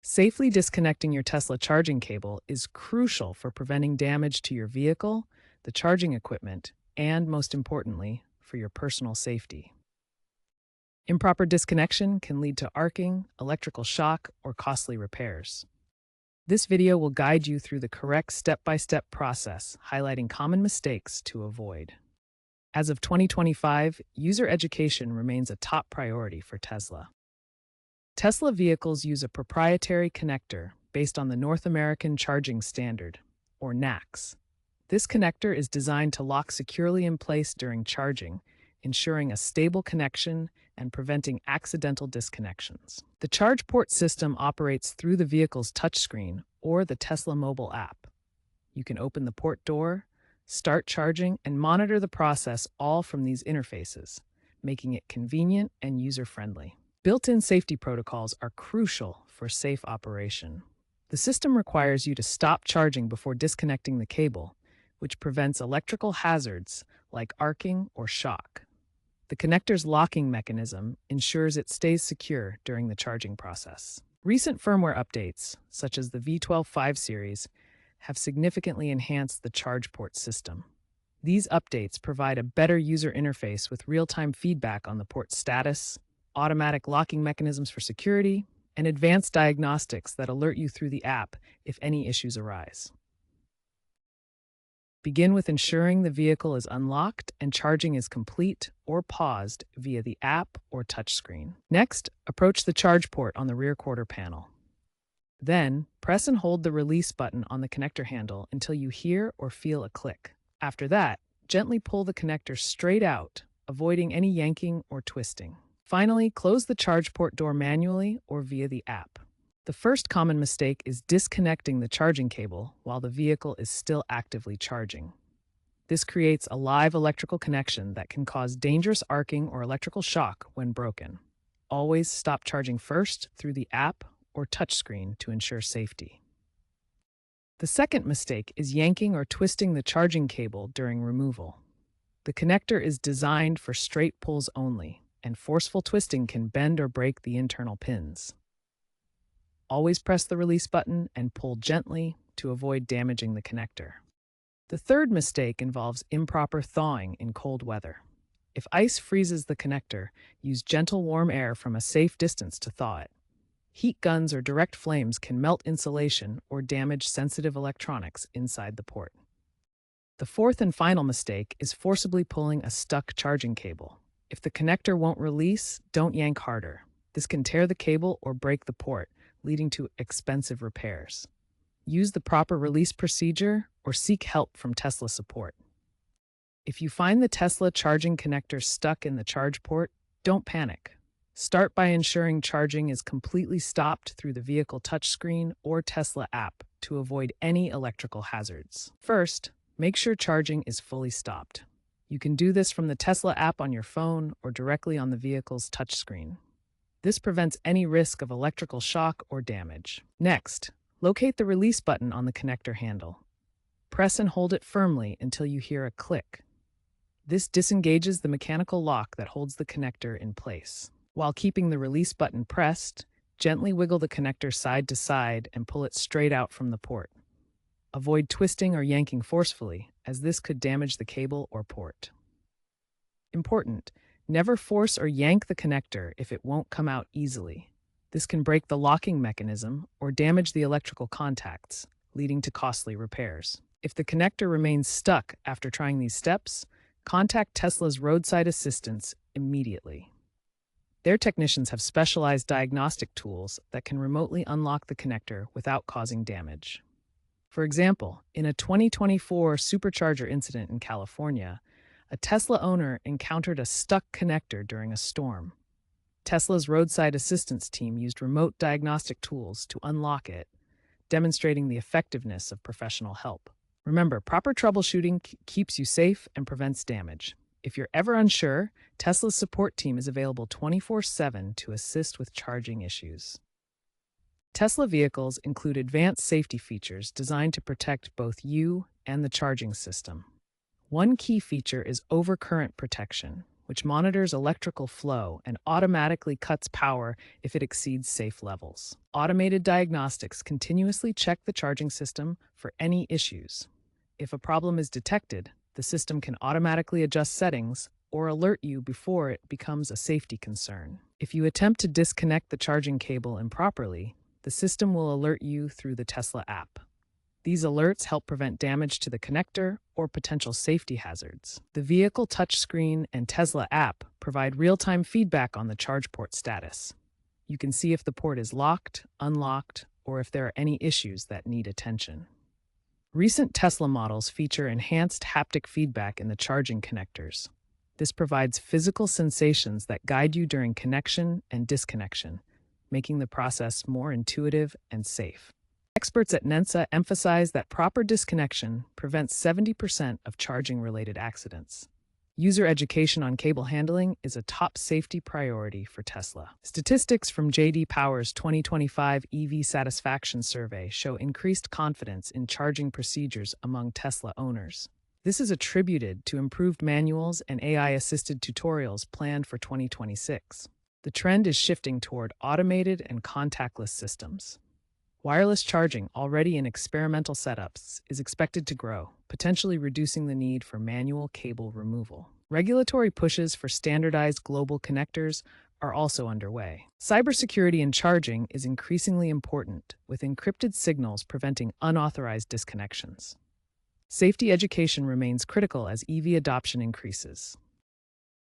Safely disconnecting your Tesla charging cable is crucial for preventing damage to your vehicle, the charging equipment, and most importantly, for your personal safety. Improper disconnection can lead to arcing, electrical shock, or costly repairs. This video will guide you through the correct step-by-step process, highlighting common mistakes to avoid. As of 2025, user education remains a top priority for Tesla. Tesla vehicles use a proprietary connector based on the North American Charging Standard, or NACS. This connector is designed to lock securely in place during charging, ensuring a stable connection and preventing accidental disconnections. The ChargePort system operates through the vehicle's touchscreen or the Tesla mobile app. You can open the port door, start charging, and monitor the process all from these interfaces, making it convenient and user-friendly. Built-in safety protocols are crucial for safe operation. The system requires you to stop charging before disconnecting the cable, which prevents electrical hazards like arcing or shock. The connector's locking mechanism ensures it stays secure during the charging process. Recent firmware updates, such as the V12 5 series, have significantly enhanced the ChargePort system. These updates provide a better user interface with real-time feedback on the port status, automatic locking mechanisms for security, and advanced diagnostics that alert you through the app if any issues arise. Begin with ensuring the vehicle is unlocked and charging is complete or paused via the app or touchscreen. Next, approach the charge port on the rear quarter panel. Then, press and hold the release button on the connector handle until you hear or feel a click. After that, gently pull the connector straight out, avoiding any yanking or twisting. Finally, close the charge port door manually or via the app. The first common mistake is disconnecting the charging cable while the vehicle is still actively charging. This creates a live electrical connection that can cause dangerous arcing or electrical shock when broken. Always stop charging first through the app or touchscreen to ensure safety. The second mistake is yanking or twisting the charging cable during removal. The connector is designed for straight pulls only, and forceful twisting can bend or break the internal pins. Always press the release button and pull gently to avoid damaging the connector. The third mistake involves improper thawing in cold weather. If ice freezes the connector, use gentle warm air from a safe distance to thaw it. Heat guns or direct flames can melt insulation or damage sensitive electronics inside the port. The fourth and final mistake is forcibly pulling a stuck charging cable. If the connector won't release, don't yank harder. This can tear the cable or break the port, leading to expensive repairs. Use the proper release procedure or seek help from Tesla support. If you find the Tesla charging connector stuck in the charge port, don't panic. Start by ensuring charging is completely stopped through the vehicle touchscreen or Tesla app to avoid any electrical hazards. First, make sure charging is fully stopped. You can do this from the Tesla app on your phone or directly on the vehicle's touchscreen. This prevents any risk of electrical shock or damage. Next, locate the release button on the connector handle. Press and hold it firmly until you hear a click. This disengages the mechanical lock that holds the connector in place. While keeping the release button pressed, gently wiggle the connector side to side and pull it straight out from the port. Avoid twisting or yanking forcefully, as this could damage the cable or port. Important: never force or yank the connector if it won't come out easily. This can break the locking mechanism or damage the electrical contacts, leading to costly repairs. If the connector remains stuck after trying these steps, contact Tesla's roadside assistance immediately. Their technicians have specialized diagnostic tools that can remotely unlock the connector without causing damage. For example, in a 2024 supercharger incident in California, a Tesla owner encountered a stuck connector during a storm. Tesla's roadside assistance team used remote diagnostic tools to unlock it, demonstrating the effectiveness of professional help. Remember, proper troubleshooting keeps you safe and prevents damage. If you're ever unsure, Tesla's support team is available 24/7 to assist with charging issues. Tesla vehicles include advanced safety features designed to protect both you and the charging system. One key feature is overcurrent protection. which monitors electrical flow and automatically cuts power if it exceeds safe levels. Automated diagnostics continuously check the charging system for any issues. If a problem is detected, the system can automatically adjust settings or alert you before it becomes a safety concern. If you attempt to disconnect the charging cable improperly, the system will alert you through the Tesla app. These alerts help prevent damage to the connector or potential safety hazards. The vehicle touchscreen and Tesla app provide real-time feedback on the charge port status. You can see if the port is locked, unlocked, or if there are any issues that need attention. Recent Tesla models feature enhanced haptic feedback in the charging connectors. This provides physical sensations that guide you during connection and disconnection, making the process more intuitive and safe. Experts at NHTSA emphasize that proper disconnection prevents 70% of charging-related accidents. User education on cable handling is a top safety priority for Tesla. Statistics from J.D. Power's 2025 EV Satisfaction Survey show increased confidence in charging procedures among Tesla owners. This is attributed to improved manuals and AI-assisted tutorials planned for 2026. The trend is shifting toward automated and contactless systems. Wireless charging, already in experimental setups, is expected to grow, potentially reducing the need for manual cable removal. Regulatory pushes for standardized global connectors are also underway. Cybersecurity in charging is increasingly important, with encrypted signals preventing unauthorized disconnections. Safety education remains critical as EV adoption increases.